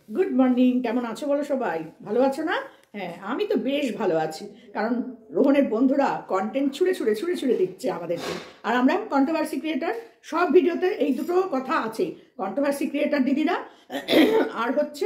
Good morning. কেমন আছো বলো সবাই? ভালো আছো না? হ্যাঁ, আমি তো বেশ ভালো আছি। কারণ রোহনের বন্ধুরা কন্টেন্ট ছুঁড়ে ছুঁড়ে ছুঁড়ে ছুঁড়ে দিচ্ছে আমাদেরকে। আর আমরা কন্ট্রোভার্সি ক্রিয়েটার, সব ভিডিওতে এই দুটো কথা আছেই। কন্ট্রোভার্সি ক্রিয়েটার দিদিরা আর হচ্ছে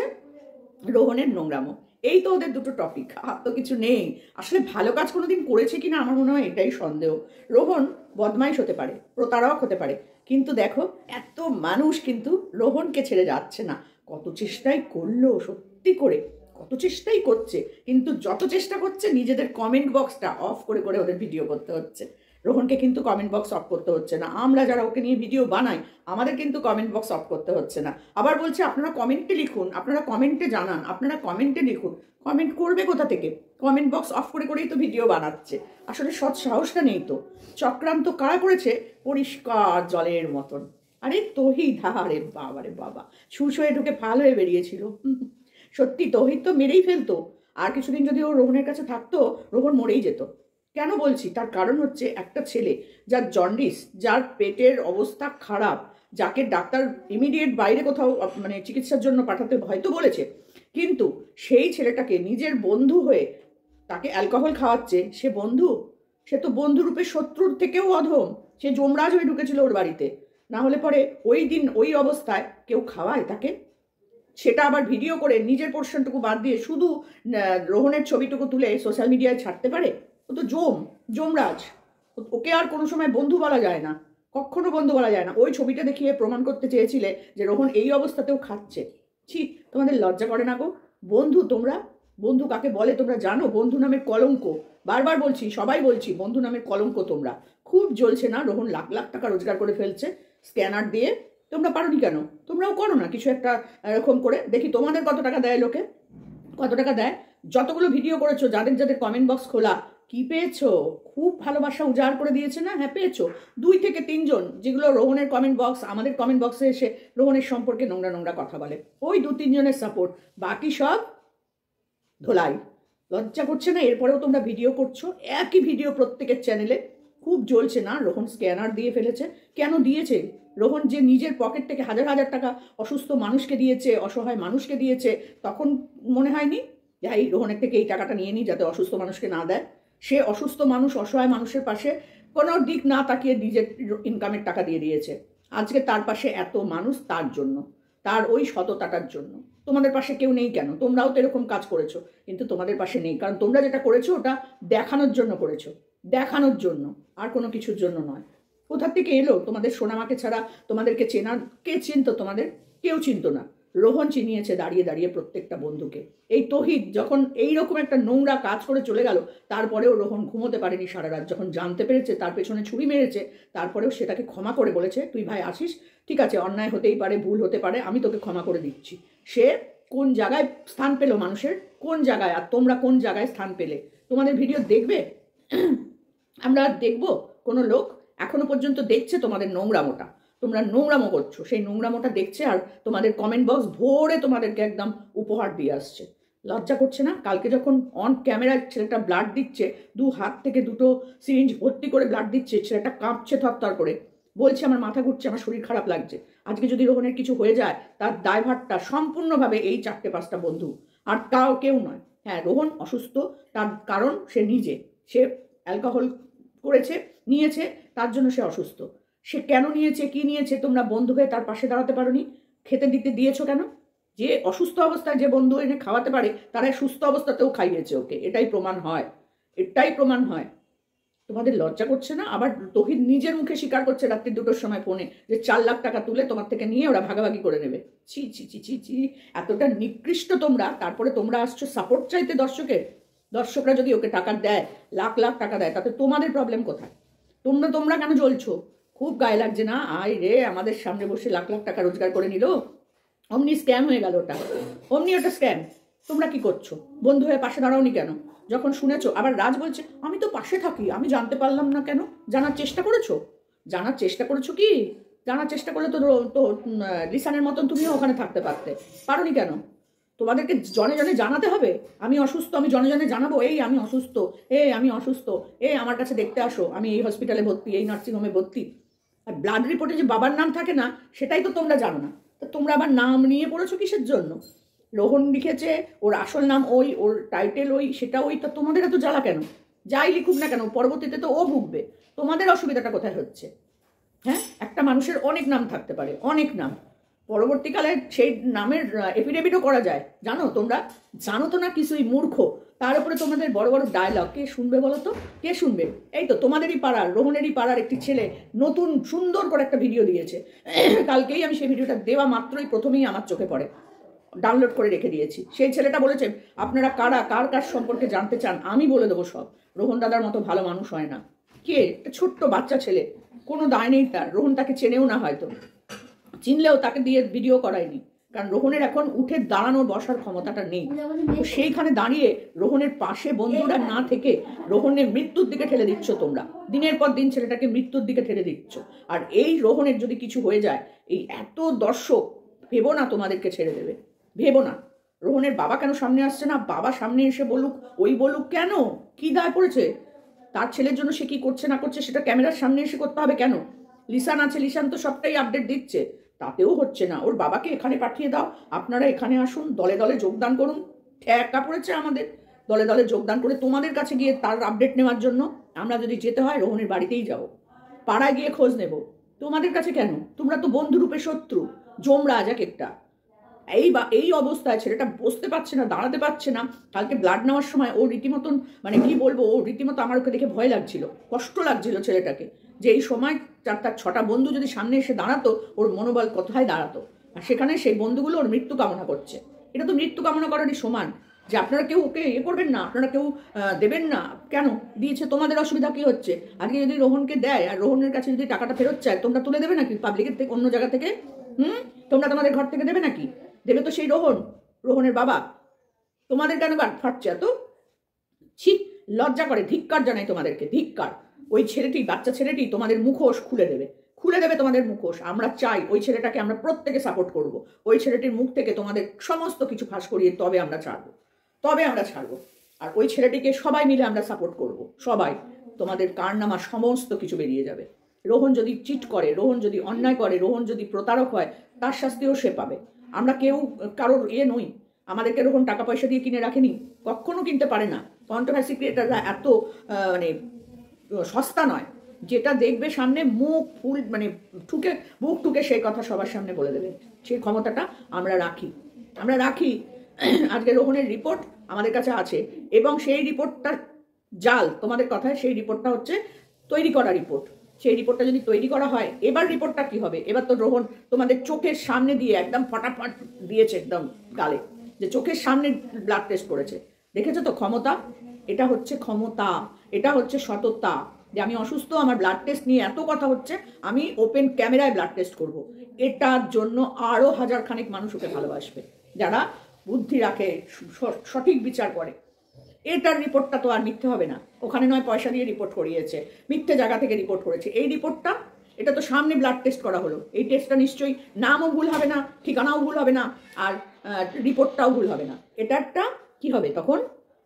রোহনের নোংরামো, এই তো ওদের দুটো টপিক। আর তো কিছু নেই। আসলে ভালো কাজ কোনোদিন করেছে কিনা আমার মনে হয় এটাই সন্দেহ। রোহন বদমাইশ হতে পারে, প্রতারক হতে পারে, কিন্তু দেখো এত মানুষ কিন্তু রোহনকে ছেড়ে যাচ্ছে না। কত চেষ্টাই করলো, সত্যি করে কত চেষ্টাই করছে, কিন্তু যত চেষ্টা করছে নিজেদের কমেন্ট বক্সটা অফ করে করে ওদের ভিডিও করতে হচ্ছে। রোহনকে কিন্তু কমেন্ট বক্স অফ করতে হচ্ছে না। আমরা যারা ওকে নিয়ে ভিডিও বানাই আমাদের কিন্তু কমেন্ট বক্স অফ করতে হচ্ছে না। আবার বলছে আপনারা কমেন্টে লিখুন, আপনারা কমেন্টে জানান, আপনারা কমেন্টে লিখুন। কমেন্ট করবে কোথা থেকে? কমেন্ট বক্স অফ করে করেই তো ভিডিও বানাচ্ছে। আসলে সৎ সাহসটা নেই তো। চক্রান্ত কারা করেছে? পরিষ্কার জলের মতন। আরে তহিদ, আরে বাবা রে বাবা, শুষ হয়ে ঢুকে ফাল হয়ে বেরিয়েছিল। সত্যি তহিদ তো মেরেই ফেলতো। আর কিছুদিন যদি ও রোহনের কাছে থাকতো, রোহন মরেই যেত। কেন বলছি? তার কারণ হচ্ছে একটা ছেলে যার জন্ডিস, যার পেটের অবস্থা খারাপ, যাকে ডাক্তার ইমিডিয়েট বাইরে কোথাও মানে চিকিৎসার জন্য পাঠাতে হয়তো বলেছে, কিন্তু সেই ছেলেটাকে নিজের বন্ধু হয়ে তাকে অ্যালকোহল খাওয়াচ্ছে। সে বন্ধু? সে তো বন্ধুরূপে শত্রুর থেকেও অধম। সে যমরাজ হয়ে ঢুকেছিল ওর বাড়িতে। না হলে পরে ওই দিন ওই অবস্থায় কেউ খাওয়ায় তাকে? সেটা আবার ভিডিও করে নিজের পোর্শনটুকু বাদ দিয়ে শুধু রোহনের ছবিটুকু তুলে সোশ্যাল মিডিয়ায় ছাড়তে পারে? ও তো যমরাজ। ওকে আর কোনো সময় বন্ধু বলা যায় না, কখনো বন্ধু বলা যায় না। ওই ছবিটা দেখিয়ে প্রমাণ করতে চেয়েছিলে যে রোহন এই অবস্থাতেও খাচ্ছে। ছি, তোমাদের লজ্জা করে না গো? বন্ধু তোমরা, বন্ধু কাকে বলে তোমরা জানো? বন্ধু নামের কলঙ্ক। বারবার বলছি, সবাই বলছি, বন্ধু নামের কলঙ্ক তোমরা। খুব জ্বলছে না? রোহন লাখ লাখ টাকা রোজগার করে ফেলছে স্ক্যানার দিয়ে। তোমরা পারোনি কেন? তোমরাও করো না কিছু একটা এরকম করে, দেখি তোমাদের কত টাকা দেয় লোকে, কত টাকা দেয়। যতগুলো ভিডিও করেছো, যাদের যাদের কমেন্ট বক্স খোলা, কি পেয়েছো? খুব ভালোবাসা উজাড় করে দিয়েছে না? হ্যাঁ পেয়েছো। 2 থেকে 3 জন, যেগুলো রোহনের কমেন্ট বক্স, আমাদের কমেন্ট বক্সে এসে রোহনের সম্পর্কে নোংরা নোংরা কথা বলে, ওই 2-3 জনের সাপোর্ট। বাকি সব ধোলাই। লজ্জা করছে না? এরপরেও তোমরা ভিডিও করছো, একই ভিডিও প্রত্যেকের চ্যানেলে। খুব জ্বলছে না? রোহন স্ক্যানার দিয়ে ফেলেছে। কেন দিয়েছে? রোহন যে নিজের পকেট থেকে হাজার হাজার টাকা অসুস্থ মানুষকে দিয়েছে, অসহায় মানুষকে দিয়েছে, তখন মনে হয়নি যাই রোহনের থেকে এই টাকাটা নিয়ে নিই যাতে অসুস্থ মানুষকে না দেয়? সে অসুস্থ মানুষ, অসহায় মানুষের পাশে কোনো দিক না তাকিয়ে নিজের ইনকামের টাকা দিয়ে দিয়েছে। আজকে তার পাশে এত মানুষ তার জন্য, তার ওই সততাটার জন্য। তোমাদের পাশে কেউ নেই কেন? তোমরাও তো এরকম কাজ করেছো, কিন্তু তোমাদের পাশে নেই কারণ তোমরা যেটা করেছো ওটা দেখানোর জন্য করেছো। দেখানোর জন্য, আর কোনো কিছুর জন্য নয়। কোথা থেকে এলো? তোমাদের সোনামাকে ছাড়া তোমাদেরকে চেনা কে চিনতো? তোমাদের কেউ চিনতো না। রোহন চিনিয়েছে দাঁড়িয়ে দাঁড়িয়ে প্রত্যেকটা বন্ধুকে। এই তহিদ যখন এইরকম একটা নোংরা কাজ করে চলে গেল, তারপরেও রোহন ঘুমোতে পারেনি সারা রাত। যখন জানতে পেরেছে তার পেছনে ছুরি মেরেছে, তারপরেও সেটাকে ক্ষমা করে বলেছে, তুই ভাই আসিস, ঠিক আছে, অন্যায় হতেই পারে, ভুল হতে পারে, আমি তোকে ক্ষমা করে দিচ্ছি। সে কোন জায়গায় স্থান পেল মানুষের? কোন জায়গায়? আর তোমরা কোন জায়গায় স্থান পেলে? তোমাদের ভিডিও দেখবে? আমরা দেখবো? কোনো লোক এখনো পর্যন্ত দেখছে তোমাদের নোংরামোটা? তোমরা নোংরামো করছো, সেই নোংরামোটা দেখছে, আর তোমাদের কমেন্ট বক্স ভরে তোমাদেরকে একদম উপহার দিয়ে আসছে। লজ্জা করছে না? কালকে যখন অন ক্যামেরায় ছেলেটা ব্লাড দিচ্ছে, 2 হাত থেকে 2টো সিরিঞ্জ ভর্তি করে ব্লাড দিচ্ছে, ছেলেটা কাঁপছে থরথর করে, বলছে আমার মাথা ঘুরছে, আমার শরীর খারাপ লাগছে। আজকে যদি রোহনের কিছু হয়ে যায়, তার দায়ভারটা সম্পূর্ণভাবে এই 4-5টা বন্ধু, আর তাও কেউ নয়। হ্যাঁ, রোহন অসুস্থ, তার কারণ সে নিজে। সে অ্যালকোহল করেছে, নিয়েছে, তার জন্য সে অসুস্থ। সে কেন নিয়েছে, কি নিয়েছে, তোমরা বন্ধু হয়ে তার পাশে দাঁড়াতে পারোনি? খেতে দিতে দিয়েছো কেন? যে অসুস্থ অবস্থায় যে বন্ধু এনে খাওয়াতে পারে, তারা সুস্থ অবস্থাতেও খাইয়েছে ওকে। এটাই প্রমাণ হয়, এটাই প্রমাণ হয়। তোমাদের লজ্জা করছে না? আবার তহিদ নিজের মুখে স্বীকার করছে রাত্রি 2টোর সময় ফোনে যে 4 লাখ টাকা তুলে তোমার থেকে নিয়ে ওরা ভাগাভাগি করে নেবে। ছি ছি ছি ছি ছি, এতটা নিকৃষ্ট তোমরা। তারপরে তোমরা আসছো সাপোর্ট চাইতে দর্শকের। দর্শকরা যদি ওকে টাকা দেয়, লাখ লাখ টাকা দেয়, তাতে তোমাদের প্রবলেম কোথায়? তোমরা কেন জ্বলছো? খুব গায়ে লাগছে না? আয় রে, আমাদের সামনে বসে লাখ লাখ টাকা রোজগার করে নিল, অমনি স্ক্যাম হয়ে গেল ওটা, অমনি ওটা স্ক্যাম। তোমরা কি করছো? বন্ধু হয়ে পাশে দাঁড়াওনি কেন? যখন শুনেছো, আবার রাজ বলছে আমি তো পাশে থাকি, আমি জানতে পারলাম না কেন? জানার চেষ্টা করেছো? জানার চেষ্টা করেছো কি? জানার চেষ্টা করলে তো তো লিসানের মতন তুমিও ওখানে থাকতে পারতে। পারোনি কেন? তোমাদেরকে জনে জনে জানাতে হবে আমি অসুস্থ, আমি জনে জনে জানাবো এই আমি অসুস্থ, আমি অসুস্থ, আমার কাছে দেখতে আসো, আমি এই হসপিটালে ভর্তি, এই নার্সিংহোমে ভর্তি। আর ব্লাড রিপোর্টে যে বাবার নাম থাকে না, সেটাই তো তোমরা জানো না। তা তোমরা আবার নাম নিয়ে পড়েছো কিসের জন্য? রোহন লিখেছে, ওর আসল নাম ওই, ওর টাইটেল ওই, সেটা ওই, তা তোমাদের এত জ্বালা কেন? যাই লিখুক না কেন পরবর্তীতে তো ও ভুগবে। তোমাদের অসুবিধাটা কোথায় হচ্ছে? হ্যাঁ, একটা মানুষের অনেক নাম থাকতে পারে, অনেক নাম, পরবর্তীকালে সেই নামের এফিডেভিটও করা যায়। জানো তোমরা? জানো তো না কিছুই, মূর্খ। তার উপরে তোমাদের বড় বড় ডায়লগ, কে শুনবে বলো তো? কে শুনবে? এই তো তোমাদেরই পাড়ার, রোহনেরই পাড়ার একটি ছেলে নতুন সুন্দর করে একটা ভিডিও দিয়েছে। কালকেই আমি সেই ভিডিওটা দেওয়া মাত্রই প্রথমেই আমার চোখে পড়ে, ডাউনলোড করে রেখে দিয়েছি। সেই ছেলেটা বলেছে, আপনারা কারা, কার কার সম্পর্কে জানতে চান আমি বলে দেবো সব। রোহন দাদার মতো ভালো মানুষ হয় না। কে? একটা ছোট্ট বাচ্চা ছেলে, কোনো দায় নেই তার। রোহন তাকে চেনেও না, হয়তো চিনলেও তাকে দিয়ে ভিডিও করায়নি, কারণ রোহনের এখন উঠে দাঁড়ানোর বসার ক্ষমতাটা নেই। তো সেইখানে দাঁড়িয়ে রোহনের পাশে বন্ধুরা না থেকে রোহনের মৃত্যুর দিকে ঠেলে দিচ্ছ তোমরা। দিনের পর দিন ছেলেটাকে মৃত্যুর দিকে ঠেলে দিচ্ছ। আর এই রোহনের যদি কিছু হয়ে যায়, এই এত দর্শক ভেবো না তোমাদেরকে ছেড়ে দেবে, ভেবো না। রোহনের বাবা কেন সামনে আসছে না? বাবা সামনে এসে বলুক, ওই বলুক, কেন? কি দায় পড়েছে? তার ছেলের জন্য সে কি করছে না করছে সেটা ক্যামেরার সামনে এসে করতে হবে কেন? লিসান আছে, লিসান তো সবটাই আপডেট দিচ্ছে, তাতেও হচ্ছে না। ওর বাবাকে এখানে পাঠিয়ে দাও, আপনারা এখানে আসুন, দলে দলে যোগদান করুন। একা পড়েছে আমাদের, দলে দলে যোগদান করে তোমাদের কাছে গিয়ে তার আপডেট নেওয়ার জন্য আমরা যদি যেতে হয় রোহনের বাড়িতেই যাবো, পাড়ায় গিয়ে খোঁজ নেব। তোমাদের কাছে কেন? তোমরা তো বন্ধুরূপে শত্রু, যমরাজ এক একটা। এই অবস্থায় ছেলেটা বসতে পারছে না, দাঁড়াতে পারছে না। কালকে ব্লাড নেওয়ার সময় ও রীতিমতন, মানে কি বলবো, ও রীতিমতো আমার ওকে দেখে ভয় লাগছিল, কষ্ট লাগছিল ছেলেটাকে, যে এই সময় তার 6টা বন্ধু যদি সামনে এসে দাঁড়াতো, ওর মনোবল কোথায় দাঁড়াতো। আর সেখানে সেই বন্ধুগুলো ওর মৃত্যু কামনা করছে। এটা তো মৃত্যু কামনা করারই সমান, যে আপনারা কেউ ওকে করবেন না, আপনারা কেউ দেবেন না। কেন দিয়েছে? তোমাদের অসুবিধা কি হচ্ছে? আজকে যদি রোহনকে দেয় আর রোহনের কাছে যদি টাকাটা ফেরত চায়, তোমরা তুলে দেবে নাকি পাবলিকের থেকে, অন্য জায়গা থেকে? তোমরা তোমাদের ঘর থেকে দেবে নাকি? দেবে তো সেই রোহনের বাবা। তোমাদের কেন গান ফাটছে এত? ছি, লজ্জা করে। ধিক্কার জানাই তোমাদেরকে, ধিক্কার। ওই ছেলেটি, বাচ্চা ছেলেটি তোমাদের মুখোশ খুলে দেবে তোমাদের মুখোশ। আমরা চাই ওই ছেলেটাকে আমরা প্রত্যেকে সাপোর্ট করব। ওই ছেলেটির মুখ থেকে তোমাদের সমস্ত কিছু ফাঁস করিয়ে তবে আমরা ছাড়বো। আর ওই ছেলেটিকে সবাই মিলে আমরা সাপোর্ট করব, সবাই। তোমাদের কারনামা সমস্ত কিছু বেরিয়ে যাবে। রোহন যদি চিট করে, রোহন যদি অন্যায় করে, রোহন যদি প্রতারক হয়, তার শাস্তিও সে পাবে। আমরা কেউ কারোর নই। আমাদেরকে রোহন টাকা পয়সা দিয়ে কিনে রাখেনি, কখনো কিনতে পারে না। কন্ট্রোভার্সি ক্রিয়েটাররা এত মানে সস্তা নয়, যেটা দেখবে সামনে মুখ ঠুকে সেই কথা সবার সামনে বলে দেবে। সেই ক্ষমতাটা আমরা রাখি। আজকে রোহনের রিপোর্ট আমাদের কাছে আছে, এবং সেই রিপোর্টটার জাল, তোমাদের কথায় সেই রিপোর্টটা হচ্ছে তৈরি করা রিপোর্ট। সেই রিপোর্টটা যদি তৈরি করা হয়, এবার রিপোর্টটা কি হবে? এবার তো রোহন তোমাদের চোখের সামনে দিয়ে একদম ফটাফট দিয়েছে, একদম গালে, যে চোখের সামনে ব্লাড টেস্ট করেছে। দেখেছো তো ক্ষমতা? এটা হচ্ছে ক্ষমতা, এটা হচ্ছে সততা। যে আমি অসুস্থ, আমার ব্লাড টেস্ট নিয়ে এত কথা হচ্ছে, আমি ওপেন ক্যামেরায় ব্লাড টেস্ট করব। এটার জন্য আরও 1000 খানেক মানুষ ওকে ভালোবাসবে, যারা বুদ্ধি রাখে, সঠিক বিচার করে। এটার রিপোর্টটা তো আর মিথ্যে হবে না। ওখানে নয় পয়সা দিয়ে রিপোর্ট করিয়েছে, মিথ্যে জায়গা থেকে রিপোর্ট করেছে। এই রিপোর্টটা, এটা তো সামনে ব্লাড টেস্ট করা হলো। এই টেস্টটা নিশ্চয়ই নামও ভুল হবে না, ঠিকানাও ভুল হবে না, আর রিপোর্টটাও ভুল হবে না। এটারটা কি হবে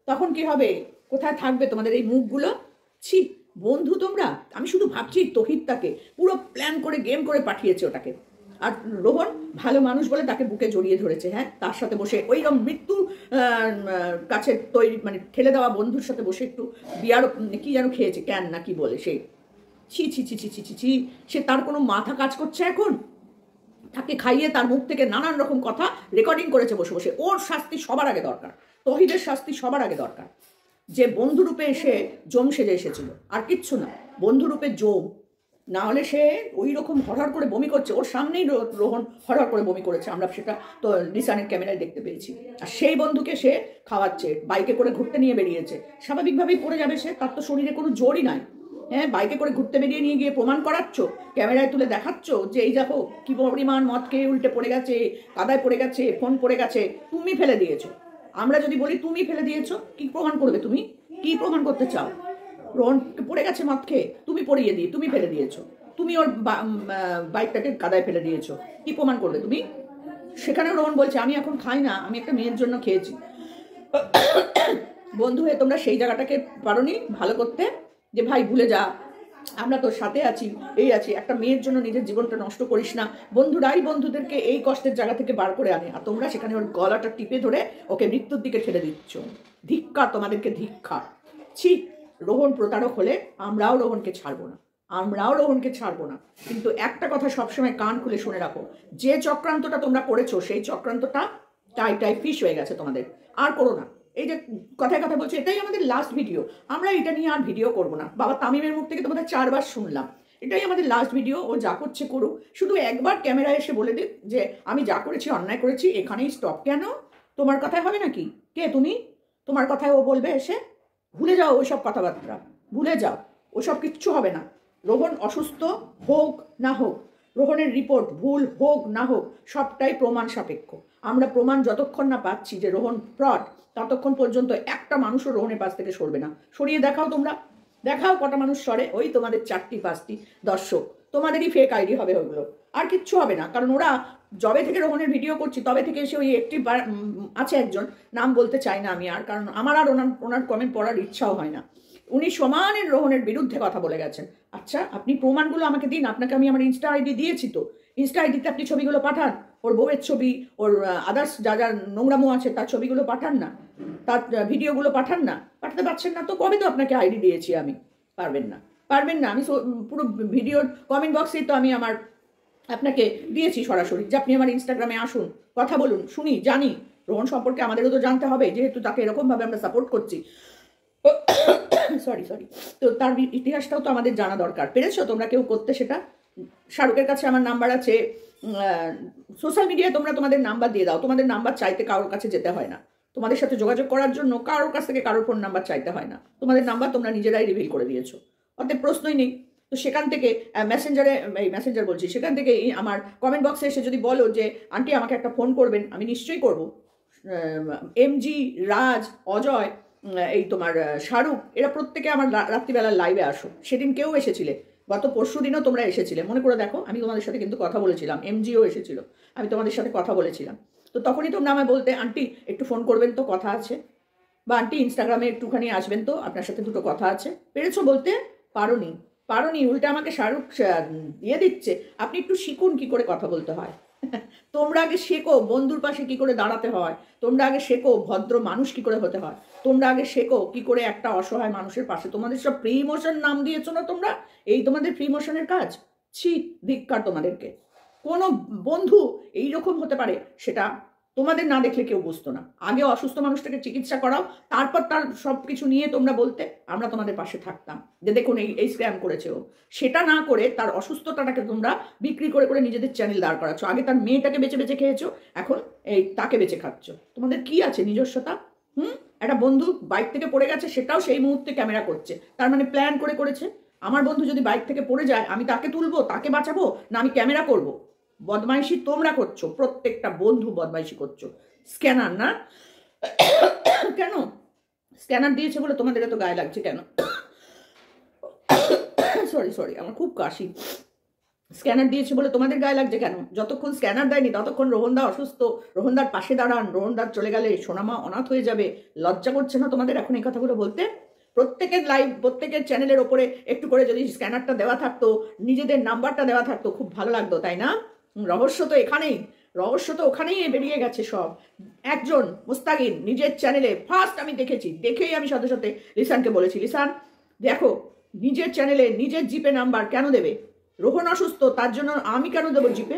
তখন কি হবে? কোথায় থাকবে তোমাদের এই মুখগুলো? ছি বন্ধু তোমরা। আমি শুধু ভাবছি তহিদটাকে পুরো প্ল্যান করে গেম করে পাঠিয়েছে ওটাকে। আর রোহন ভালো মানুষ বলে তাকে বুকে জড়িয়ে ধরেছে। হ্যাঁ, তার সাথে বসে ওইরকম মৃত্যু কাছে তৈরি, মানে ঠেলে দেওয়া বন্ধুর সাথে বসে একটু বিয়ার কি যেন খেয়েছে, ক্যান না কি বলে সে। ছি ছি ছি ছি ছি ছি ছি। সে তার কোনো মাথা কাজ করছে এখন? তাকে খাইয়ে তার মুখ থেকে নানান রকম কথা রেকর্ডিং করেছে বসে বসে। ওর শাস্তি সবার আগে দরকার, তহিদের শাস্তি সবার আগে দরকার। যে বন্ধুরূপে এসে জম সেজে এসেছিল, আর কিচ্ছু না, বন্ধুরূপে জম। না হলে সে ওই রকম হরহর করে বমি করছে, ওর সামনেই রোহন হরহর করে বমি করেছে, আমরা সেটা তো নিসানের ক্যামেরায় দেখতে পেয়েছি। আর সেই বন্ধুকে সে খাওয়াচ্ছে, বাইকে করে ঘুরতে নিয়ে বেরিয়েছে। স্বাভাবিকভাবেই পড়ে যাবে সে, তার তো শরীরে কোনো জোরই নাই। হ্যাঁ, বাইকে করে ঘুরতে বেরিয়ে নিয়ে গিয়ে প্রমাণ করাচ্ছ, ক্যামেরায় তুলে দেখাচ্ছ যে এই দেখো কি পরিমাণ মদ খেয়ে উল্টে পড়ে গেছে, কাদায় পড়ে গেছে, ফোন পড়ে গেছে, তুমি ফেলে দিয়েছো। আমরা যদি বলি তুমি ফেলে দিয়েছো, কি প্রমাণ করবে? তুমি কি প্রমাণ করতে চাও? রোহন পড়ে গেছে মদ খেয়ে, তুমি পড়িয়ে দিয়ে তুমি ফেলে দিয়েছো, তুমি ওর বাইকটাকে কাদায় ফেলে দিয়েছো, কি প্রমাণ করবে তুমি? সেখানে রোহন বলছে আমি এখন খাই না, আমি একটা মেয়ের জন্য খেয়েছি। বন্ধু হয়ে তোমরা সেই জায়গাটাকে পারোনি ভালো করতে, যে ভাই ভুলে যা, আমরা তোর সাথে আছি, এই আছি। একটা মেয়ের জন্য নিজের জীবনটা নষ্ট করিস না। বন্ধুরাই বন্ধুদেরকে এই কষ্টের জায়গা থেকে বার করে আনে, আর তোমরা সেখানে ওর গলাটা টিপে ধরে ওকে মৃত্যুর দিকে ঠেলে দিচ্ছ। ধিক্কার তোমাদেরকে, ধিক্কার। ছি, রোহন প্রতারক হলে আমরাও রোহনকে ছাড়বো না, আমরাও রোহনকে ছাড়বো না। কিন্তু একটা কথা সবসময় কান খুলে শুনে রাখো, যে চক্রান্তটা তোমরা করেছো সেই চক্রান্তটা টাই ফিশ হয়ে গেছে তোমাদের, আর করো না। এই যে কথায় কথা বলছি, এটাই আমাদের লাস্ট ভিডিও, আমরা এটা নিয়ে আর ভিডিও করবো না। বাবা তামিমের মুখ থেকে তোমাদের 4 বার শুনলাম, এটাই আমাদের লাস্ট ভিডিও। ও যা করছে করুক, শুধু একবার ক্যামেরায় এসে বলে দিক যে আমি যা করেছি অন্যায় করেছি, এখানেই স্টপ। কেন? তোমার কথায় হবে নাকি? কে তুমি? তোমার কথায় ও বলবে এসে? ভুলে যাও ওইসব কথাবার্তা, ভুলে যাও, ওসব কিচ্ছু হবে না। রোহন অসুস্থ হোক না হোক, রোহনের রিপোর্ট ভুল হোক না হোক, সবটাই প্রমাণ সাপেক্ষ। আমরা প্রমাণ যতক্ষণ না পাচ্ছি যে রোহন ফ্রড, ততক্ষণ পর্যন্ত একটা মানুষও রোহনের পাশ থেকে সরবে না। সরিয়ে দেখাও, তোমরা দেখাও কটা মানুষ সরে। ওই তোমাদের 4টি 5টি দর্শক, তোমাদেরই ফেক আইডি হবে ওগুলো, আর কিচ্ছু হবে না। কারণ ওরা যবে থেকে রোহনের ভিডিও করছি তবে থেকে এসে ওই একটি আছে একজন, নাম বলতে চাই না আমি আর, কারণ আমার আর ওনার কমেন্ট পড়ার ইচ্ছাও হয় না। উনি সমানের রোহনের বিরুদ্ধে কথা বলে গেছেন। আচ্ছা, আপনি প্রমাণগুলো আমাকে দিন, আপনাকে আমি আমার ইনস্টা আইডি দিয়েছি তো, ইনস্টা আইডিতে আপনি ছবিগুলো পাঠান, ওর বউয়ের ছবি, ওর আদার্স যা যা নোংরামো আছে তার ছবিগুলো পাঠান না, তার ভিডিওগুলো পাঠান না। পাঠাতে পারছেন না তো কবে তো আপনাকে আইডি দিয়েছি আমি। পারবেন না, পারবেন না। আমি পুরো ভিডিওর কমেন্ট বক্সে তো আমি আমার আপনাকে দিয়েছি সরাসরি যে আপনি আমার ইনস্টাগ্রামে আসুন, কথা বলুন, শুনি, জানি। রোহন সম্পর্কে আমাদেরও তো জানতে হবে, যেহেতু তাকে এরকমভাবে আমরা সাপোর্ট করছি। সরি, তো তার ইতিহাসটাও তো আমাদের জানা দরকার। পেরেছো তোমরা কেউ করতে সেটা? শাহরুখের কাছে আমার নাম্বার আছে, সোশ্যাল মিডিয়ায় তোমরা তোমাদের নাম্বার দিয়ে দাও। তোমাদের নাম্বার চাইতে কারোর কাছে যেতে হয় না, তোমাদের সাথে যোগাযোগ করার জন্য কারোর কাছ থেকে কারোর ফোন নাম্বার চাইতে হয় না। তোমাদের নাম্বার তোমরা নিজেরাই রিভিল করে দিয়েছো, অতএব প্রশ্নই নেই। তো সেখান থেকে মেসেঞ্জার বলছি, সেখান থেকে আমার কমেন্ট বক্সে এসে যদি বলো যে আন্টি আমাকে একটা ফোন করবেন, আমি নিশ্চয়ই করব। এমজি, রাজ, অজয়, এই তোমার শাহরুখ, এরা প্রত্যেকে আমার রাত্রিবেলার লাইভে আসো। সেদিন কেউ এসেছিলে, গত পরশু দিনও তোমরা এসেছিলে, মনে করে দেখো। আমি তোমাদের সাথে কিন্তু কথা বলেছিলাম, এমজিও এসেছিল, আমি তোমাদের সাথে কথা বলেছিলাম। তো তখনই তোমরা আমায় বলতে আন্টি একটু ফোন করবেন তো, কথা আছে, বা আন্টি ইনস্টাগ্রামে একটুখানি আসবেন তো, আপনার সাথে দুটো কথা আছে। পেরেছো বলতে? পারোনি, উল্টে আমাকে শাহরুখ দিয়ে দিচ্ছে। আপনি একটু শিখুন কি করে কথা বলতে হয়। তোমরা আগে শেখো বন্ধুর পাশে কি করে দাঁড়াতে হয়, তোমরা আগে শেখো ভদ্র মানুষ কি করে হতে হয়, তোমরা আগে শেখো কি করে একটা অসহায় মানুষের পাশে। তোমাদের সব প্রি ইমোশন নাম দিয়েছো না তোমরা, এই তোমাদের প্রি ইমোশনের কাজ। ছি, ধিক্কার তোমাদেরকে। কোনো বন্ধু এইরকম হতে পারে সেটা তোমাদের না দেখলে কেউ বুঝতো না। আগে অসুস্থ মানুষটাকে চিকিৎসা করাও, তারপর তার সব কিছু নিয়ে তোমরা বলতে আমরা তোমাদের পাশে থাকতাম যে দেখুন এই স্ক্যাম করেছে ও। সেটা না করে তার অসুস্থতাটাকে তোমরা বিক্রি করে করে নিজেদের চ্যানেল দাঁড় করাচ্ছ। আগে তার মেয়েটাকে বেঁচে বেঁচে খেয়েছো, এখন এই তাকে বেঁচে খাচ্ছ। তোমাদের কি আছে নিজস্বতা? একটা বন্ধু বাইক থেকে পড়ে গেছে, সেটাও সেই মুহূর্তে ক্যামেরা করছে, তার মানে প্ল্যান করে করেছে। আমার বন্ধু যদি বাইক থেকে পড়ে যায়, আমি তাকে তুলবো, তাকে বাঁচাবো, না আমি ক্যামেরা করব? বদমাইশি তোমরা করছো, প্রত্যেকটা বন্ধু বদমাইশি করছো। স্ক্যানার না? কেন স্ক্যানার দিয়েছে বলে তোমাদের এত গায়ে লাগছে কেন? সরি, আমার খুব কাশি। স্ক্যানার দিয়েছে বলে তোমাদের গায়ে লাগছে কেন? যতক্ষণ স্ক্যানার দেয়নি ততক্ষণ রোহনদা অসুস্থ, রোহনদার পাশে দাঁড়ান, রোহনদার চলে গেলে সোনামা অনাথ হয়ে যাবে। লজ্জা করছে না তোমাদের এখন এই কথাগুলো বলতে? প্রত্যেকের লাইভ, প্রত্যেকের চ্যানেলের ওপরে একটু করে যদি স্ক্যানারটা দেওয়া থাকতো, নিজেদের নাম্বারটা দেওয়া থাকতো, খুব ভালো লাগতো, তাই না? রহস্য তো ওখানেই বেরিয়ে গেছে সব। একজন মুস্তাকিন নিজের চ্যানেলে ফার্স্ট আমি দেখেছি, দেখেই আমি সাথে সাথে লিসানকে বলেছি, লিসান দেখো, নিজের চ্যানেলে নিজের জিপে নাম্বার কেন দেবে? রোহন অসুস্থ, তার জন্য আমি কেন দেবো জিপে?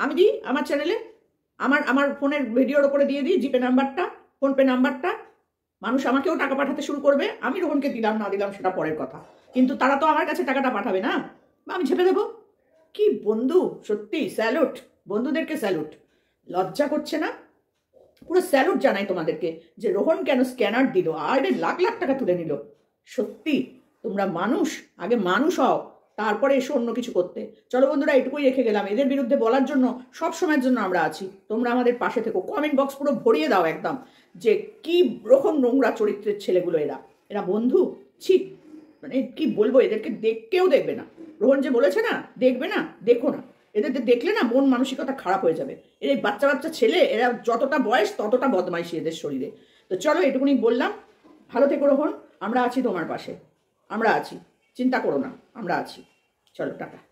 আমি দিই আমার চ্যানেলে, আমার ফোনের ভিডিওর ওপরে দিয়ে দিই জিপে নাম্বারটা, ফোনপে নাম্বারটা। মানুষ আমাকেও টাকা পাঠাতে শুরু করবে। আমি রোহনকে দিলাম না দিলাম সেটা পরের কথা, কিন্তু তারা তো আমার কাছে টাকাটা পাঠাবে না, বা আমি ঝেপে দেবো। কি বন্ধু, সত্যি স্যালুট, বন্ধুদেরকে স্যালুট। লজ্জা করছে না? পুরো স্যালুট জানাই তোমাদেরকে যে রোহন কেন স্ক্যানার দিল আর লাখ লাখ টাকা তুলে নিল। সত্যি তোমরা মানুষ, আগে মানুষ হও, তারপরে এসো অন্য কিছু করতে। চলো বন্ধুরা, এটুকুই রেখে গেলাম। এদের বিরুদ্ধে বলার জন্য সব সময়ের জন্য আমরা আছি, তোমরা আমাদের পাশে থেকো। কমেন্ট বক্স পুরো ভরিয়ে দাও একদম, যে কি রকম নোংরা চরিত্রের ছেলেগুলো এরা বন্ধু। ছি, মানে কি বলবো, এদেরকে কেউ দেখবে না। রোহন যে বলেছে না, দেখবে না, দেখো না। এদের দেখলে না মন মানসিকতা খারাপ হয়ে যাবে। এর এই বাচ্চা বাচ্চা ছেলে, এরা যতটা বয়স ততটা বদমাইশি এদের শরীরে। তো চলো এটুকুনি বললাম, ভালো থেকো রোহন, আমরা আছি তোমার পাশে, আমরা আছি। চিন্তা করো না, আমরা আছি। চলো টাটা।